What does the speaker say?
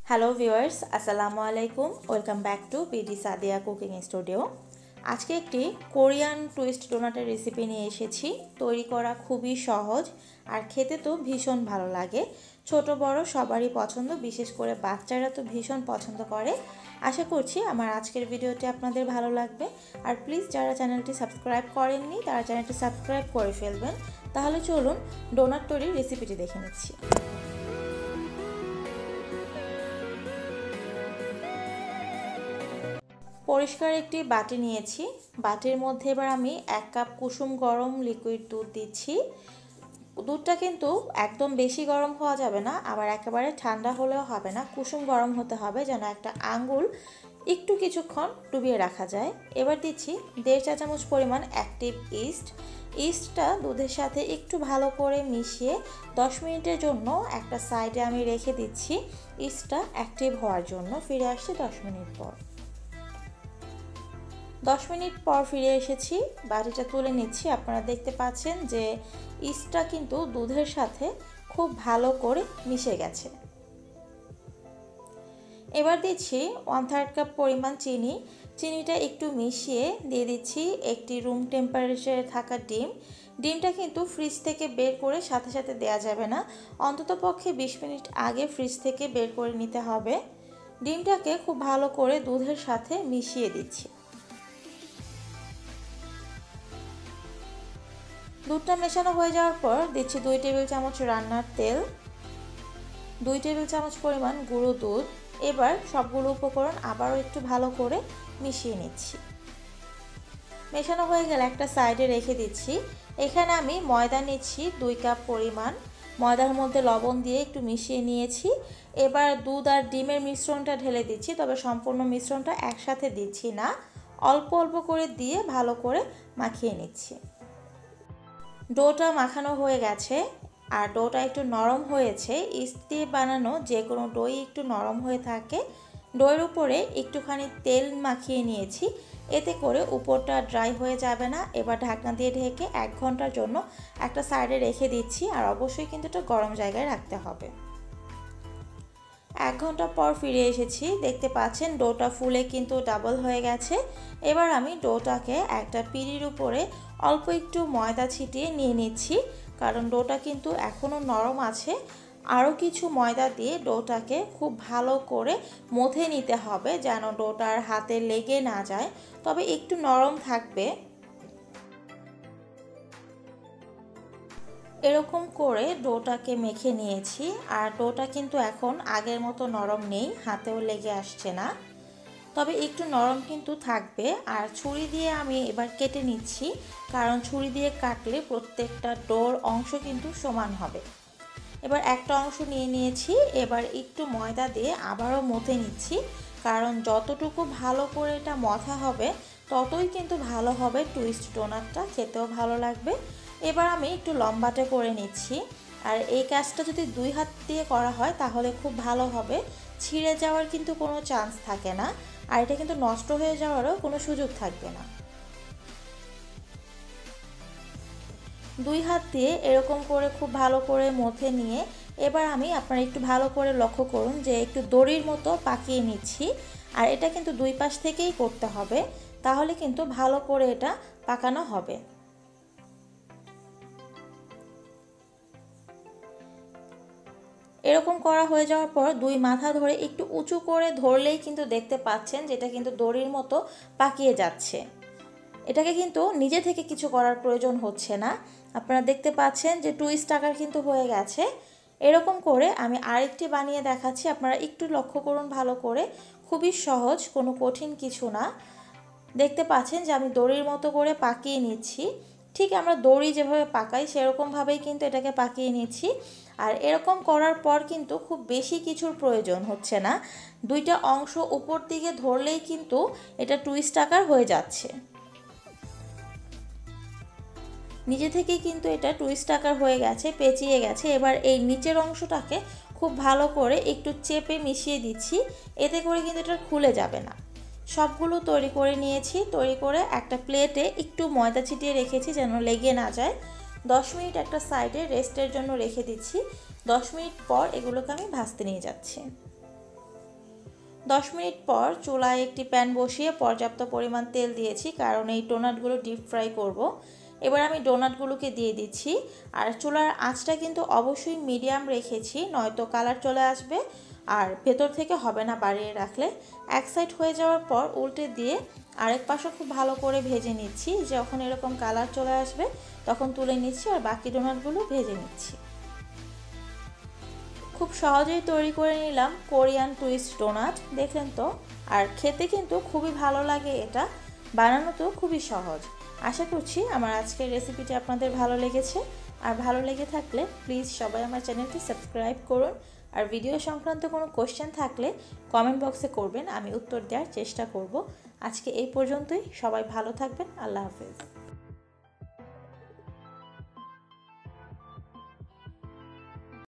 Hello viewers, আসসালামু আলাইকুম। Welcome back to BD Sadia cooking studio. আজকে একটি কোরিয়ান টুইস্ট ডোনাটের রেসিপি নিয়ে এসেছি। তৈরি করা খুবই সহজ আর খেতে তো ভীষণ ভালো লাগে। ছোট বড় সবারই পছন্দ, বিশেষ করে বাচ্চারা তো ভীষণ পছন্দ করে। আশা করছি আমার আজকের ভিডিওটি আপনাদের ভালো লাগবে। আর প্লিজ যারা চ্যানেলটি সাবস্ক্রাইব করেননি তারা চ্যানেলটি সাবস্ক্রাইব করে ফেলবেন। তাহলে চলুন ডোনাট তৈরির রেসিপিটি দেখে নিচ্ছি। পরিষ্কার একটি বাটি নিয়েছি। বাটির মধ্যে এবার আমি 1 কাপ কুসুম গরম লিকুইড দুধ দিচ্ছি। দুধটা কিন্তু একদম বেশি গরম হওয়া যাবে না, আবার একেবারে ঠান্ডা হলেও হবে না। কুসুম গরম হতে হবে, যেন একটা আঙ্গুল একটু কিছুক্ষণ ডুবিয়ে রাখা যায়। এবার দিচ্ছি 1.5 চা চামচ পরিমাণ অ্যাক্টিভ ইস্ট। ইস্টটা দুধের সাথে একটু ভালো করে মিশিয়ে 10 মিনিটের জন্য একটা সাইডে আমি রেখে দিচ্ছি ইস্টটা অ্যাক্টিভ হওয়ার জন্য। ফিরে আসছি 10 মিনিট পর। 10 মিনিট পর ফিরে এসেছি, বাটিটা তুলে নিচ্ছি। আপনারা দেখতে পাচ্ছেন যে ইস্টটা কিন্তু দুধের সাথে খুব ভালো করে মিশে গেছে। এবার দিচ্ছি 1/3 কাপ পরিমাণ চিনি। চিনিটা একটু মিশিয়ে দিয়ে দিচ্ছি একটি রুম টেম্পারেচারে থাকা ডিম। ডিমটা কিন্তু ফ্রিজ থেকে বের করে সাথে সাথে দেওয়া যাবে না, অন্ততপক্ষে 20 মিনিট আগে ফ্রিজ থেকে বের করে নিতে হবে। ডিমটাকে খুব ভালো করে দুধের সাথে মিশিয়ে দিচ্ছি। দুধটা মেশানো হয়ে যাওয়ার পর দিচ্ছি 2 টেবিল চামচ রান্নার তেল, 2 টেবিল চামচ পরিমাণ গুঁড়ো দুধ। এবার সবগুলো উপকরণ আবারও একটু ভালো করে মিশিয়ে নিচ্ছি। মেশানো হয়ে গেলে একটা সাইডে রেখে দিচ্ছি। এখানে আমি ময়দা নিচ্ছি 2 কাপ পরিমাণ। ময়দার মধ্যে লবণ দিয়ে একটু মিশিয়ে নিয়েছি। এবার দুধ আর ডিমের মিশ্রণটা ঢেলে দিচ্ছি, তবে সম্পূর্ণ মিশ্রণটা একসাথে দিচ্ছি না, অল্প অল্প করে দিয়ে ভালো করে মাখিয়ে নিচ্ছি। ডোটা মাখানো হয়ে গেছে আর ডোটা একটু নরম হয়েছে। ইস্ট দিয়ে বানানো যে কোনো ডোই একটু নরম হয়ে থাকে। ডোয়ের উপরে একটুখানি তেল মাখিয়ে নিয়েছি, এতে করে উপরটা ড্রাই হয়ে যাবে না। এবার ঢাকনা দিয়ে ঢেকে 1 ঘন্টার জন্য একটা সাইডে রেখে দিচ্ছি, আর অবশ্যই কিন্তু এটা গরম জায়গায় রাখতে হবে। 1 ঘন্টা পর ফিরে এসেছি। দেখতে পাচ্ছেন ডোটা ফুলে কিন্তু ডাবল হয়ে গেছে। এবার আমি ডোটাকে একটা পিঁড়ির উপরে অল্প একটু ময়দা ছিটিয়ে নিয়ে নিচ্ছি, কারণ ডোটা কিন্তু এখনও নরম আছে। আরও কিছু ময়দা দিয়ে ডোটাকে খুব ভালো করে মথে নিতে হবে, যেন ডোটার হাতে লেগে না যায়, তবে একটু নরম থাকবে। এরকম করে ডোটাকে মেখে নিয়েছি, আর ডোটা কিন্তু এখন আগের মতো নরম নেই, হাতেও লেগে আসছে না, তবে একটু নরম কিন্তু থাকবে। আর ছুরি দিয়ে আমি এবার কেটে নিচ্ছি, কারণ ছুরি দিয়ে কাটলে প্রত্যেকটা ডোর অংশ কিন্তু সমান হবে। এবার একটা অংশ নিয়ে নিয়েছি। এবার একটু ময়দা দিয়ে আবারও মথে নিচ্ছি, কারণ যতটুকু ভালো করে এটা মথা হবে ততই কিন্তু ভালো হবে টুইস্ট ডোনাটটা, খেতেও ভালো লাগবে। এবার আমি একটু লম্বাটে করে নিচ্ছি, আর এই কাজটা যদি 2 হাত দিয়ে করা হয় তাহলে খুব ভালো হবে। ছিঁড়ে যাওয়ার কিন্তু কোনো চান্স থাকে না, আর এটা কিন্তু নষ্ট হয়ে যাওয়ারও কোনো সুযোগ থাকবে না। 2 হাত দিয়ে এরকম করে খুব ভালো করে মথে নিয়ে এবার আমি, আপনারা একটু ভালো করে লক্ষ্য করুন যে একটু দড়ির মতো পাকিয়ে নিচ্ছি। আর এটা কিন্তু 2 পাশ থেকেই করতে হবে, তাহলে কিন্তু ভালো করে এটা পাকানো হবে। এরকম করা হয়ে যাওয়ার পর 2 মাথা ধরে একটু উঁচু করে ধরলেই কিন্তু দেখতে পাচ্ছেন যেটা কিন্তু দড়ির মতো পাকিয়ে যাচ্ছে। এটাকে কিন্তু নিজে থেকে কিছু করার প্রয়োজন হচ্ছে না। আপনারা দেখতে পাচ্ছেন যে টুইস্ট আকার কিন্তু হয়ে গেছে। এরকম করে আমি আরেকটি বানিয়ে দেখাচ্ছি, আপনারা একটু লক্ষ্য করুন ভালো করে। খুবই সহজ, কোনো কঠিন কিছু না। দেখতে পাচ্ছেন যে আমি দড়ির মতো করে পাকিয়ে নিচ্ছি। ঠিক আমরা দড়ি যেভাবে পাকাই সেরকমভাবেই কিন্তু এটাকে পাকিয়ে নিচ্ছি। আর এরকম করার পর কিন্তু খুব বেশি কিছুর প্রয়োজন হচ্ছে না, 2টা অংশ উপর দিকে ধরলেই কিন্তু এটা টুইস্ট আকার হয়ে যাচ্ছে। নিজে থেকেই কিন্তু এটা টুইস্ট আকার হয়ে গেছে, পেঁচিয়ে গেছে। এবার এই নিচের অংশটাকে খুব ভালো করে একটু চেপে মিশিয়ে দিচ্ছি, এতে করে কিন্তু এটা খুলে যাবে না। সবগুলো তৈরি করে নিয়েছি। তৈরি করে একটা প্লেটে একটু ময়দা ছিটিয়ে রেখেছি যেন লেগে না যায়। 10 মিনিট একটা সাইডে রেস্টের জন্য রেখে দিচ্ছি। 10 মিনিট পর এগুলোকে আমি ভাজতে নিয়ে যাচ্ছি। 10 মিনিট পর চুলায় একটি প্যান বসিয়ে পর্যাপ্ত পরিমাণ তেল দিয়েছি, কারণ এই ডোনাটগুলো ডিপ ফ্রাই করব। এবার আমি ডোনাটগুলোকে দিয়ে দিচ্ছি। আর চুলার আঁচটা কিন্তু অবশ্যই মিডিয়াম রেখেছি, নয়তো কালার চলে আসবে আর ভেতর থেকে হবে না বাড়িয়ে রাখলে। এক সাইড হয়ে যাওয়ার পর উল্টে দিয়ে আরেক পাশও খুব ভালো করে ভেজে নিচ্ছি। যখন এরকম কালার চলে আসবে তখন তুলে নিচ্ছি আর বাকি ডোনাটগুলো ভেজে নিচ্ছি। খুব সহজেই তৈরি করে নিলাম কোরিয়ান টুইস্ট ডোনাট, দেখলেন তো। আর খেতে কিন্তু খুবই ভালো লাগে, এটা বানানো তো খুবই সহজ। আশা করছি আমার আজকের রেসিপিটি আপনাদের ভালো লেগেছে। আর ভালো লেগে থাকলে প্লিজ সবাই আমার চ্যানেলটি সাবস্ক্রাইব করুন। আর ভিডিও সংক্রান্ত কোনো কোশ্চেন থাকলে কমেন্ট বক্সে করবেন, আমি উত্তর দেওয়ার চেষ্টা করব। আজকে এই পর্যন্তই, সবাই ভালো থাকবেন, আল্লাহ হাফেজ।